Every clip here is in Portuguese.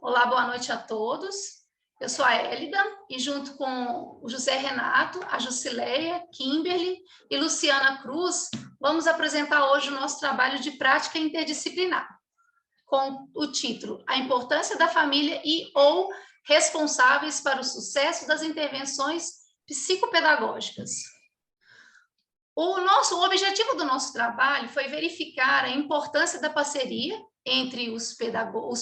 Olá, boa noite a todos. Eu sou a Hélida e junto com o José Renato, a Jusileia, Kimberly e Luciana Cruz, vamos apresentar hoje o nosso trabalho de prática interdisciplinar, com o título A Importância da Família e ou Responsáveis para o Sucesso das Intervenções Psicopedagógicas. O objetivo do nosso trabalho foi verificar a importância da parceria entre os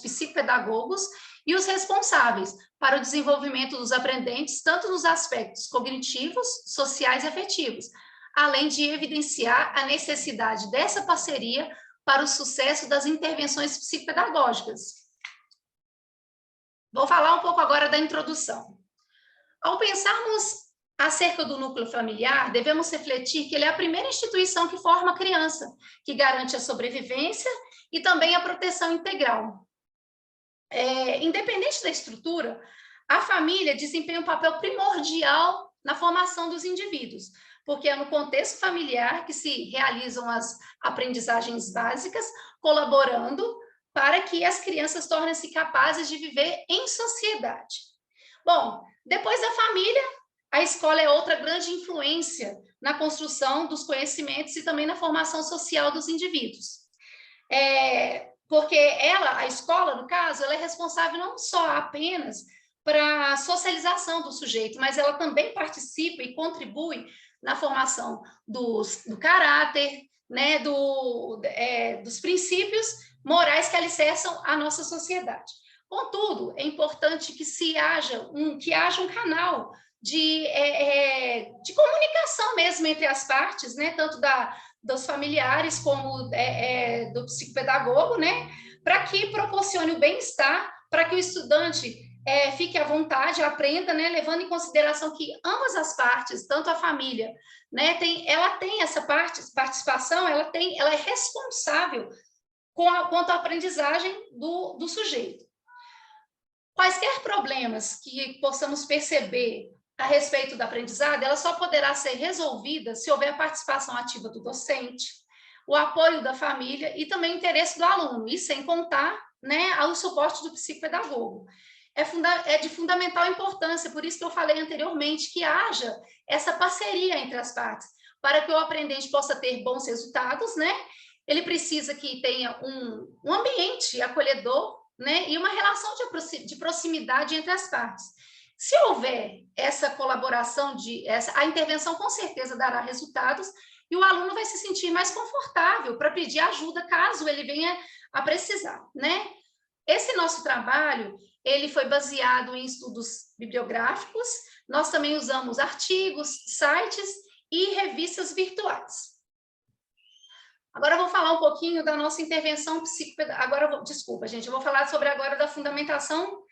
psicopedagogos e os responsáveis para o desenvolvimento dos aprendentes, tanto nos aspectos cognitivos, sociais e afetivos, além de evidenciar a necessidade dessa parceria para o sucesso das intervenções psicopedagógicas. Vou falar um pouco agora da introdução. Ao pensarmos acerca do núcleo familiar, devemos refletir que ele é a primeira instituição que forma a criança, que garante a sobrevivência e também a proteção integral. Independente da estrutura, a família desempenha um papel primordial na formação dos indivíduos, porque é no contexto familiar que se realizam as aprendizagens básicas, colaborando para que as crianças tornem-se capazes de viver em sociedade. Bom, depois da família, a escola é outra grande influência na construção dos conhecimentos e também na formação social dos indivíduos. Porque a escola, no caso, ela é responsável não só apenas para a socialização do sujeito, mas ela também participa e contribui na formação do caráter, né, dos princípios morais que alicerçam a nossa sociedade. Contudo, é importante que haja um canal de comunicação mesmo entre as partes, né, tanto dos familiares como do psicopedagogo, né, para que proporcione o bem-estar, para que o estudante fique à vontade, aprenda, né, levando em consideração que ambas as partes, tanto a família, né, ela tem essa participação, ela é responsável quanto à aprendizagem do sujeito. Quaisquer problemas que possamos perceber a respeito da aprendizagem, ela só poderá ser resolvida se houver a participação ativa do docente, o apoio da família e também o interesse do aluno, e sem contar, né, o suporte do psicopedagogo. É de fundamental importância, por isso que eu falei anteriormente, que haja essa parceria entre as partes, para que o aprendente possa ter bons resultados, né? Ele precisa que tenha um ambiente acolhedor, né, e uma relação de proximidade entre as partes. Se houver essa colaboração, a intervenção com certeza dará resultados e o aluno vai se sentir mais confortável para pedir ajuda caso ele venha a precisar, né? Esse nosso trabalho, ele foi baseado em estudos bibliográficos, nós também usamos artigos, sites e revistas virtuais. Agora eu vou falar um pouquinho da nossa intervenção psicopedagógica. Desculpa, gente, eu vou falar sobre agora da fundamentação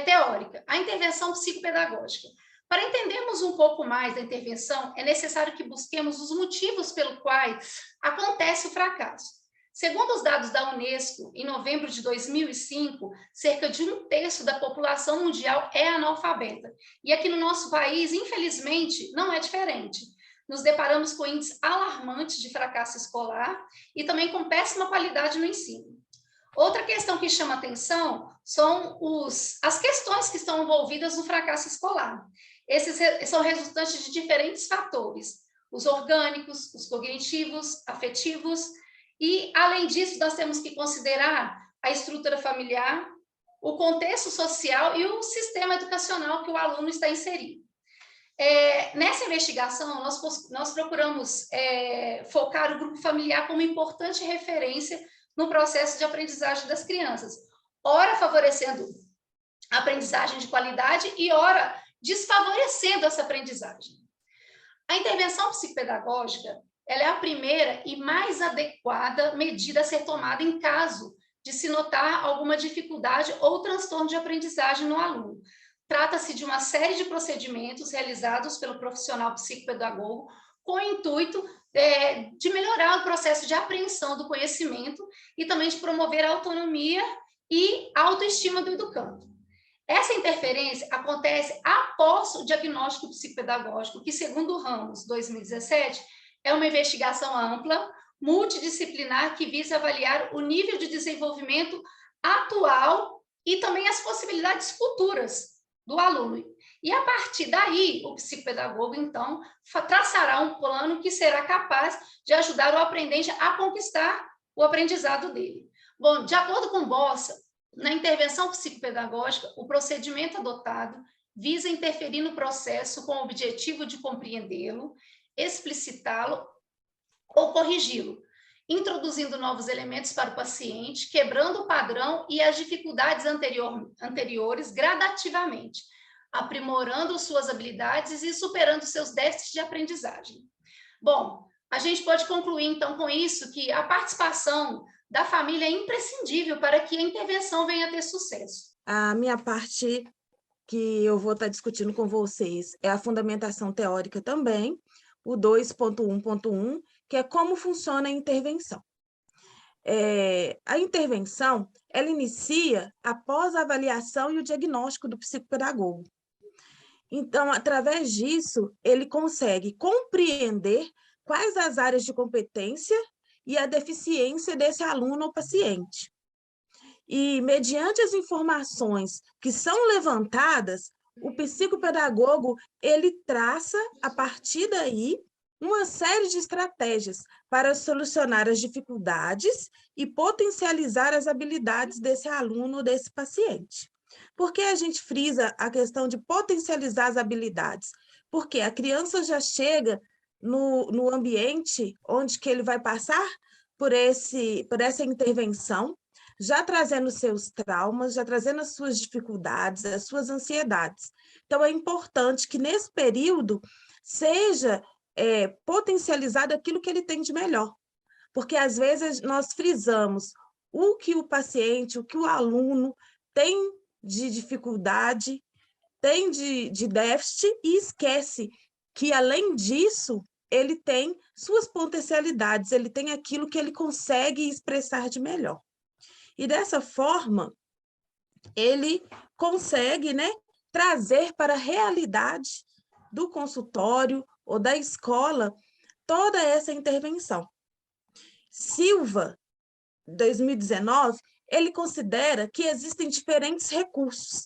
teórica. A intervenção psicopedagógica. Para entendermos um pouco mais da intervenção, é necessário que busquemos os motivos pelo quais acontece o fracasso. Segundo os dados da Unesco, em novembro de 2005, cerca de 1/3 da população mundial é analfabeta. E aqui no nosso país, infelizmente, não é diferente. Nos deparamos com índices alarmantes de fracasso escolar e também com péssima qualidade no ensino. Outra questão que chama atenção são as questões que estão envolvidas no fracasso escolar. Esses são resultantes de diferentes fatores, os orgânicos, os cognitivos, afetivos, e, além disso, nós temos que considerar a estrutura familiar, o contexto social e o sistema educacional que o aluno está inserido. Nessa investigação, nós procuramos focar o grupo familiar como importante referência no processo de aprendizagem das crianças, ora favorecendo a aprendizagem de qualidade e ora desfavorecendo essa aprendizagem. A intervenção psicopedagógica, ela é a primeira e mais adequada medida a ser tomada em caso de se notar alguma dificuldade ou transtorno de aprendizagem no aluno. Trata-se de uma série de procedimentos realizados pelo profissional psicopedagogo com o intuito de melhorar o processo de apreensão do conhecimento e também de promover a autonomia e a autoestima do educando. Essa interferência acontece após o diagnóstico psicopedagógico, que, segundo Ramos, 2017, é uma investigação ampla, multidisciplinar, que visa avaliar o nível de desenvolvimento atual e também as possibilidades futuras do aluno. E, a partir daí, o psicopedagogo, então, traçará um plano que será capaz de ajudar o aprendente a conquistar o aprendizado dele. Bom, de acordo com Bossa, na intervenção psicopedagógica, o procedimento adotado visa interferir no processo com o objetivo de compreendê-lo, explicitá-lo ou corrigi-lo, introduzindo novos elementos para o paciente, quebrando o padrão e as dificuldades anteriores gradativamente, aprimorando suas habilidades e superando seus déficits de aprendizagem. Bom, a gente pode concluir, então, com isso, que a participação da família é imprescindível para que a intervenção venha a ter sucesso. A minha parte que eu vou estar discutindo com vocês é a fundamentação teórica também, o 2.1.1, que é como funciona a intervenção. A intervenção, ela inicia após a avaliação e o diagnóstico do psicopedagogo. Então, através disso, ele consegue compreender quais as áreas de competência e a deficiência desse aluno ou paciente. E, mediante as informações que são levantadas, o psicopedagogo, ele traça, a partir daí, uma série de estratégias para solucionar as dificuldades e potencializar as habilidades desse aluno ou desse paciente. Por que a gente frisa a questão de potencializar as habilidades? Porque a criança já chega no ambiente onde que ele vai passar por essa intervenção, já trazendo seus traumas, já trazendo as suas dificuldades, as suas ansiedades. Então, é importante que, nesse período, seja potencializado aquilo que ele tem de melhor. Porque, às vezes, nós frisamos o que o paciente, o que o aluno tem de dificuldade, tem de déficit, e esquece que, além disso, ele tem suas potencialidades, ele tem aquilo que ele consegue expressar de melhor. E, dessa forma, ele consegue, né, trazer para a realidade do consultório ou da escola toda essa intervenção. Silva, 2019, ele considera que existem diferentes recursos,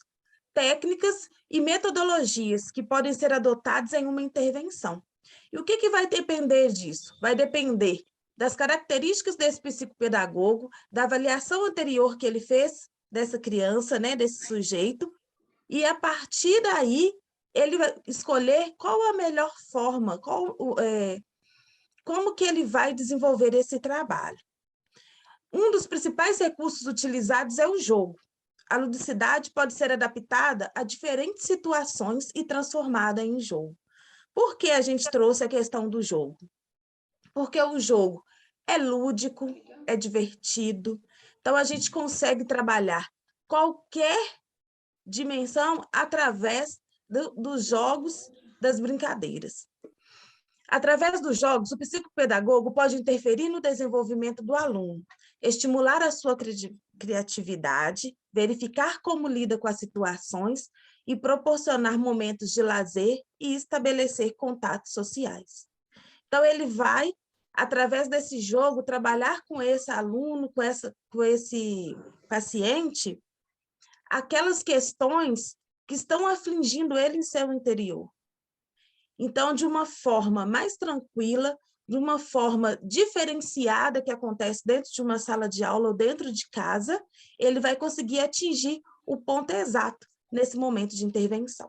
técnicas e metodologias que podem ser adotados em uma intervenção. E o que vai depender disso? Vai depender das características desse psicopedagogo, da avaliação anterior que ele fez dessa criança, né, desse sujeito, e, a partir daí, ele vai escolher qual a melhor forma, como que ele vai desenvolver esse trabalho. Um dos principais recursos utilizados é o jogo. A ludicidade pode ser adaptada a diferentes situações e transformada em jogo. Por que a gente trouxe a questão do jogo? Porque o jogo é lúdico, é divertido, então a gente consegue trabalhar qualquer dimensão através dos jogos, das brincadeiras. Através dos jogos, o psicopedagogo pode interferir no desenvolvimento do aluno, estimular a sua criatividade, verificar como lida com as situações e proporcionar momentos de lazer e estabelecer contatos sociais. Então, ele vai, através desse jogo, trabalhar com esse aluno, com esse paciente, aquelas questões que estão afligindo ele em seu interior. Então, de uma forma mais tranquila, de uma forma diferenciada que acontece dentro de uma sala de aula ou dentro de casa, ele vai conseguir atingir o ponto exato nesse momento de intervenção.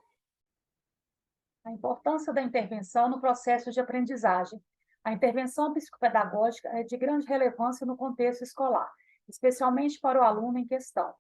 A importância da intervenção no processo de aprendizagem. A intervenção psicopedagógica é de grande relevância no contexto escolar, especialmente para o aluno em questão.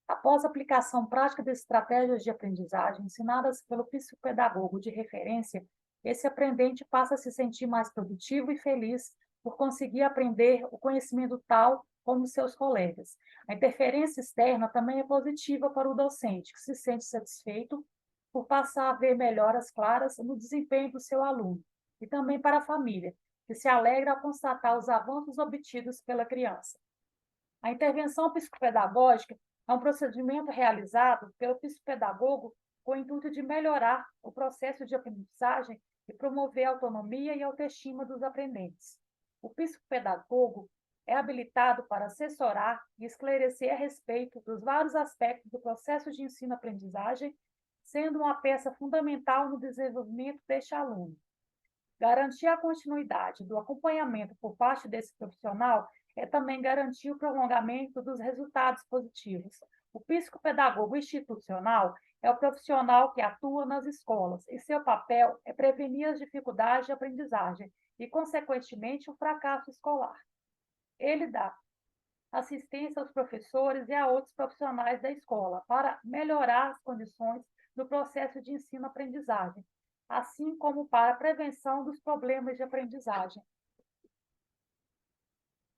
Após a aplicação prática de estratégias de aprendizagem ensinadas pelo psicopedagogo de referência, esse aprendente passa a se sentir mais produtivo e feliz por conseguir aprender o conhecimento tal como seus colegas. A interferência externa também é positiva para o docente, que se sente satisfeito por passar a ver melhoras claras no desempenho do seu aluno, e também para a família, que se alegra ao constatar os avanços obtidos pela criança. A intervenção psicopedagógica é um procedimento realizado pelo psicopedagogo com o intuito de melhorar o processo de aprendizagem e promover a autonomia e autoestima dos aprendentes. O psicopedagogo é habilitado para assessorar e esclarecer a respeito dos vários aspectos do processo de ensino-aprendizagem, sendo uma peça fundamental no desenvolvimento deste aluno. Garantir a continuidade do acompanhamento por parte desse profissional é também garantir o prolongamento dos resultados positivos. O psicopedagogo institucional é o profissional que atua nas escolas e seu papel é prevenir as dificuldades de aprendizagem e, consequentemente, o fracasso escolar. Ele dá assistência aos professores e a outros profissionais da escola para melhorar as condições do processo de ensino-aprendizagem, assim como para a prevenção dos problemas de aprendizagem.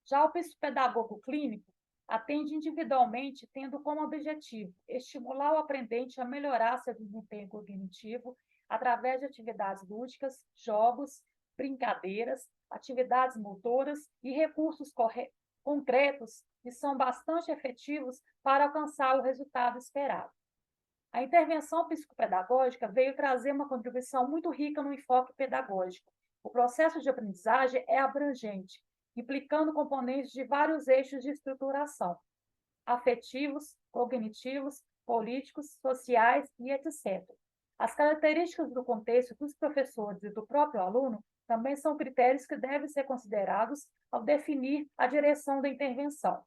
Já o psicopedagogo clínico atende individualmente, tendo como objetivo estimular o aprendente a melhorar seu desempenho cognitivo através de atividades lúdicas, jogos, brincadeiras, atividades motoras e recursos concretos que são bastante efetivos para alcançar o resultado esperado. A intervenção psicopedagógica veio trazer uma contribuição muito rica no enfoque pedagógico. O processo de aprendizagem é abrangente, implicando componentes de vários eixos de estruturação, afetivos, cognitivos, políticos, sociais e etc. As características do contexto dos professores e do próprio aluno também são critérios que devem ser considerados ao definir a direção da intervenção.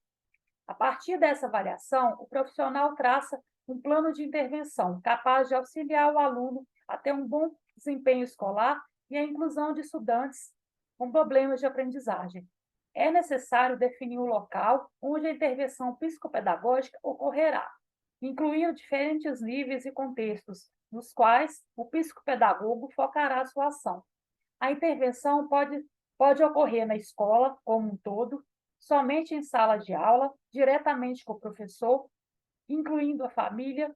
A partir dessa avaliação, o profissional traça um plano de intervenção capaz de auxiliar o aluno a ter um bom desempenho escolar e a inclusão de estudantes com problemas de aprendizagem. É necessário definir o local onde a intervenção psicopedagógica ocorrerá, incluindo diferentes níveis e contextos nos quais o psicopedagogo focará a sua ação. A intervenção pode ocorrer na escola como um todo, somente em sala de aula, diretamente com o professor, incluindo a família,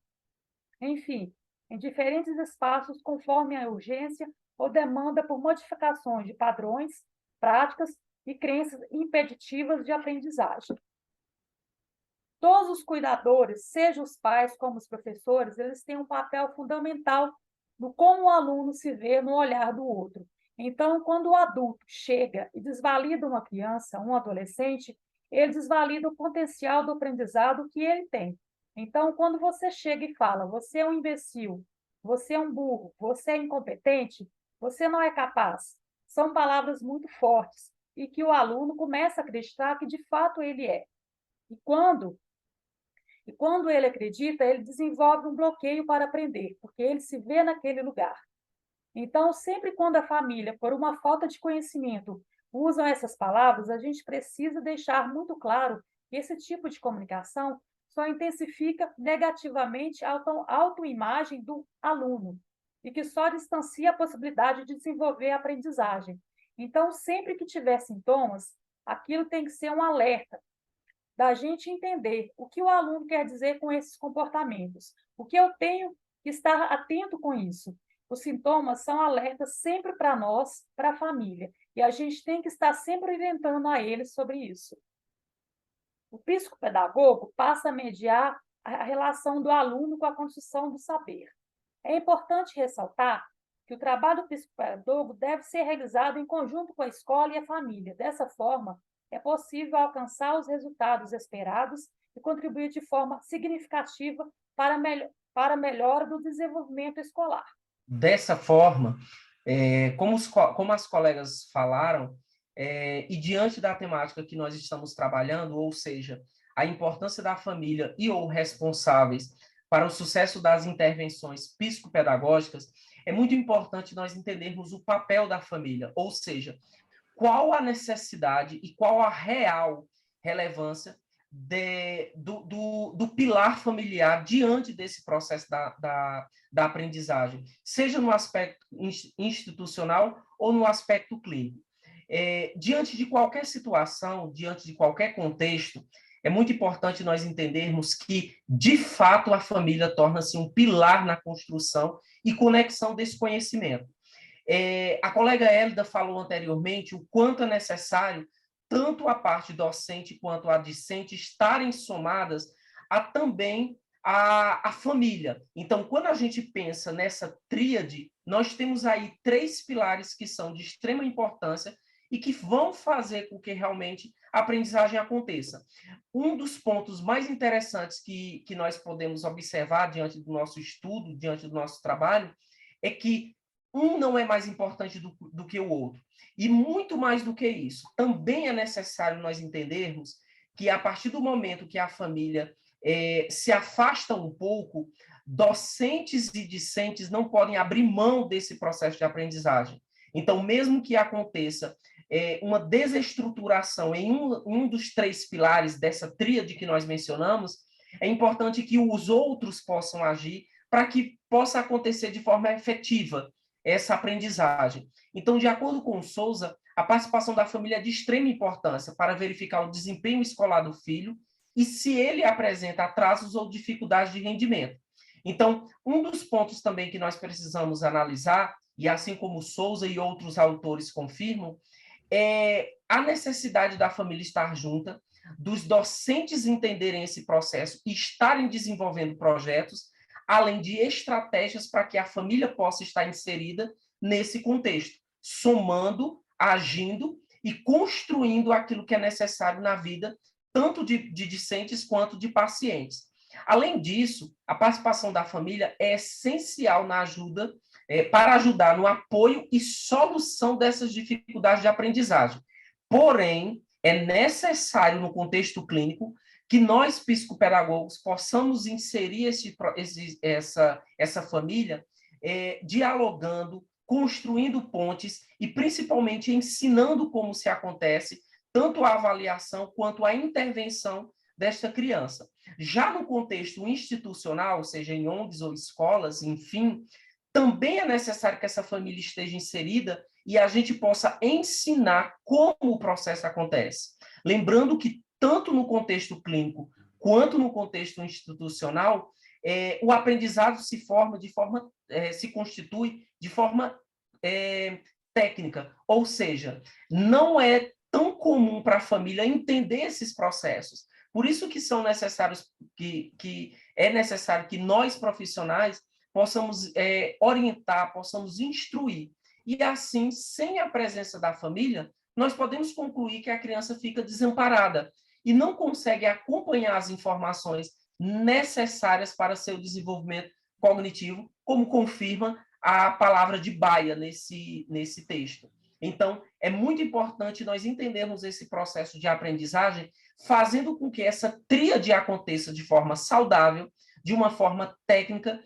enfim, em diferentes espaços conforme a urgência ou demanda por modificações de padrões, práticas e crenças impeditivas de aprendizagem. Todos os cuidadores, seja os pais como os professores, eles têm um papel fundamental no como o aluno se vê no olhar do outro. Então, quando o adulto chega e desvalida uma criança, um adolescente, ele desvalida o potencial do aprendizado que ele tem. Então, quando você chega e fala, você é um imbecil, você é um burro, você é incompetente, você não é capaz, são palavras muito fortes e que o aluno começa a acreditar que de fato ele é. E quando ele acredita, ele desenvolve um bloqueio para aprender, porque ele se vê naquele lugar. Então, sempre quando a família, por uma falta de conhecimento, usam essas palavras, a gente precisa deixar muito claro que esse tipo de comunicação só intensifica negativamente a autoimagem do aluno e que só distancia a possibilidade de desenvolver a aprendizagem. Então, sempre que tiver sintomas, aquilo tem que ser um alerta da gente entender o que o aluno quer dizer com esses comportamentos, o que eu tenho que estar atento com isso. Os sintomas são alertas sempre para nós, para a família, e a gente tem que estar sempre orientando a eles sobre isso. O psicopedagogo passa a mediar a relação do aluno com a construção do saber. É importante ressaltar que o trabalho do psicopedagogo deve ser realizado em conjunto com a escola e a família. Dessa forma, é possível alcançar os resultados esperados e contribuir de forma significativa para a melhora do desenvolvimento escolar. Dessa forma, como as colegas falaram, e diante da temática que nós estamos trabalhando, ou seja, a importância da família e ou responsáveis para o sucesso das intervenções psicopedagógicas, é muito importante nós entendermos o papel da família, ou seja, qual a necessidade e qual a real relevância do pilar familiar diante desse processo da aprendizagem, seja no aspecto institucional ou no aspecto clínico. Diante de qualquer situação, diante de qualquer contexto, é muito importante nós entendermos que, de fato, a família torna-se um pilar na construção e conexão desse conhecimento. A colega Hélida falou anteriormente o quanto é necessário tanto a parte docente quanto a discente estarem somadas a também a família. Então, quando a gente pensa nessa tríade, nós temos aí 3 pilares que são de extrema importância e que vão fazer com que realmente a aprendizagem aconteça. Um dos pontos mais interessantes que nós podemos observar diante do nosso estudo, diante do nosso trabalho, é que um não é mais importante do que o outro. E muito mais do que isso, também é necessário nós entendermos que a partir do momento que a família se afasta um pouco, docentes e discentes não podem abrir mão desse processo de aprendizagem. Então, mesmo que aconteça uma desestruturação em um dos 3 pilares dessa tríade que nós mencionamos, é importante que os outros possam agir para que possa acontecer de forma efetiva essa aprendizagem. Então, de acordo com o Souza, a participação da família é de extrema importância para verificar o desempenho escolar do filho e se ele apresenta atrasos ou dificuldades de rendimento. Então, um dos pontos também que nós precisamos analisar, e assim como Souza e outros autores confirmam, é a necessidade da família estar junta, dos docentes entenderem esse processo e estarem desenvolvendo projetos, além de estratégias para que a família possa estar inserida nesse contexto, somando, agindo e construindo aquilo que é necessário na vida, tanto de discentes quanto de pacientes. Além disso, a participação da família é essencial na ajuda, para ajudar no apoio e solução dessas dificuldades de aprendizagem. Porém, é necessário, no contexto clínico, que nós, psicopedagogos, possamos inserir essa família dialogando, construindo pontes e, principalmente, ensinando como se acontece tanto a avaliação quanto a intervenção desta criança. Já no contexto institucional, seja em ONGs ou escolas, enfim, também é necessário que essa família esteja inserida e a gente possa ensinar como o processo acontece. Lembrando que, tanto no contexto clínico quanto no contexto institucional, o aprendizado se constitui de forma técnica, ou seja, não é tão comum para a família entender esses processos. Por isso que são necessários, que é necessário que nós, profissionais, possamos orientar, possamos instruir. E assim, sem a presença da família, nós podemos concluir que a criança fica desamparada e não consegue acompanhar as informações necessárias para seu desenvolvimento cognitivo, como confirma a palavra de Baia nesse texto. Então, é muito importante nós entendermos esse processo de aprendizagem, fazendo com que essa tríade aconteça de forma saudável, de uma forma técnica,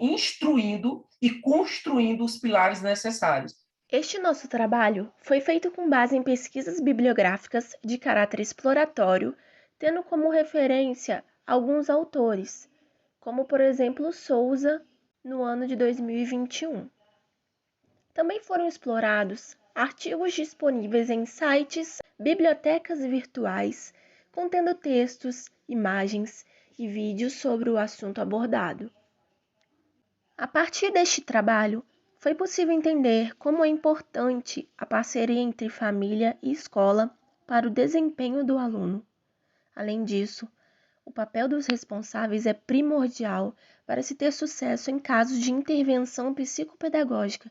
instruindo e construindo os pilares necessários. Este nosso trabalho foi feito com base em pesquisas bibliográficas de caráter exploratório, tendo como referência alguns autores, como por exemplo Souza, no ano de 2021. Também foram explorados artigos disponíveis em sites, bibliotecas virtuais, contendo textos, imagens e vídeos sobre o assunto abordado. A partir deste trabalho, foi possível entender como é importante a parceria entre família e escola para o desempenho do aluno. Além disso, o papel dos responsáveis é primordial para se ter sucesso em casos de intervenção psicopedagógica,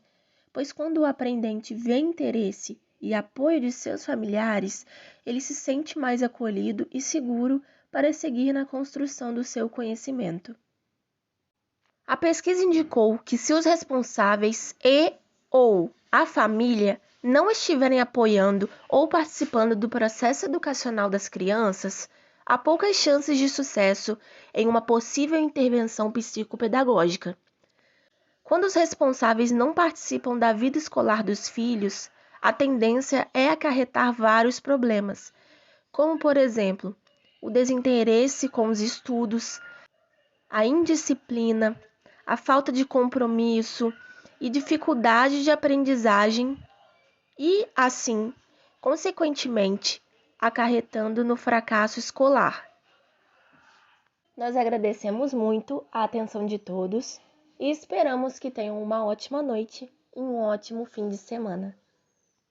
pois quando o aprendente vê interesse e apoio de seus familiares, ele se sente mais acolhido e seguro para seguir na construção do seu conhecimento. A pesquisa indicou que se os responsáveis ou a família não estiverem apoiando ou participando do processo educacional das crianças, há poucas chances de sucesso em uma possível intervenção psicopedagógica. Quando os responsáveis não participam da vida escolar dos filhos, a tendência é acarretar vários problemas, como, por exemplo, o desinteresse com os estudos, a indisciplina, a falta de compromisso e dificuldade de aprendizagem e, assim, consequentemente, acarretando no fracasso escolar. Nós agradecemos muito a atenção de todos e esperamos que tenham uma ótima noite e um ótimo fim de semana.